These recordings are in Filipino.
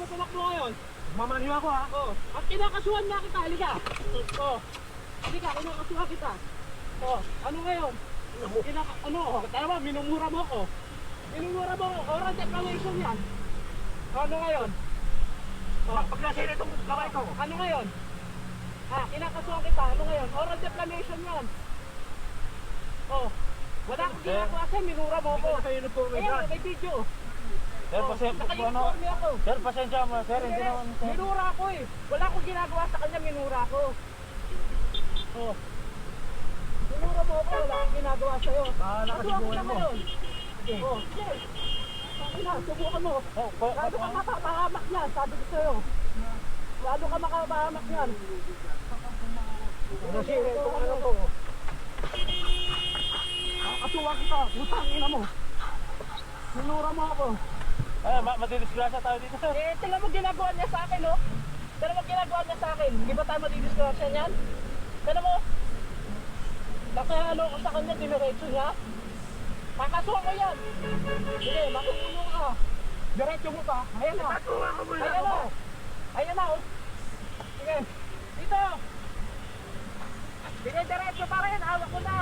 tumakbo ngayon? Mamaniw ako ha. Oh, at kinakasuhan na kita, halika. Oh, halika, kinakasuhan kita. Oh, ano ngayon? Tama, minumura mo ako. Minumura mo ako, oral declaration yan. Ano ngayon? Oh, Pag nasira itong kamay ko. ano ngayon? Ha, kinakasuhan kita, ano ngayon? Oral declaration yan. Oh, wala akong ginagawa sa'yo, minura mo ako. Ayan, may video. Sir, Naka-uniforme ako. Sir, pasensya mo. Sir, hindi naman. Minura ako eh. Wala akong ginagawa sa kanya, minura ko. Oh. Minura mo ako, wala akong ginagawa sa'yo. Nakasibuhan mo. Oh, sige. Bakit na, subukan mo. Lalo ka makapahamak yan, sabi ko sa'yo. Lalo ka makapahamak yan. Nasira itong ano ko. Kasuwa kita, putang ina mo. Minura mo ako. Ay, madidisgrasya tayo dito, sir. Eh, tingnan mo ginagawa niya sa akin, oh. Tingnan mo ginagawa niya sa akin. Di ba tayo madidisgrasya niyan? Tingnan mo. Nakahalo ko sa kanya, diniretso niya. Makasuha ko yan. Sige, makukulong ka. Diretso mo pa. Ayan na. Natuwa ko muna Ayan ako. na. Ayan na, oh. Sige. Dito. Sige, diretso pa rin. Hawak ko na.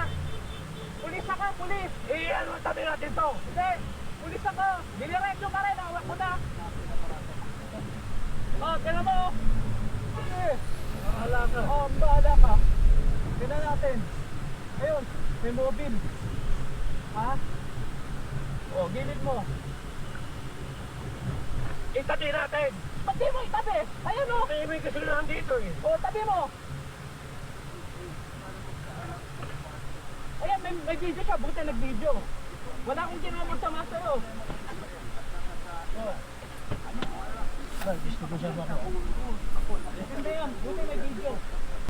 Pulis ako, pulis. Eh, ano tabi natin to? Sige. Pulis ako. Diniretso pa rin. Hawak ko na. Oh, tingnan mo. Sige. Bahala ka. Oh, bahala ka. Tingnan natin. Ayun, may mobile. Ha? Oh, gilid mo. Itabi natin. Ba't di mo itabi? Ayun oh. May kasunod dito eh. Oh, tabi mo. Ayan, may video siya. Buti nag-video. Wala akong ginawa masama sa'yo. Oh. Sir, gusto ko siya ako. Hindi yan. Buti may video.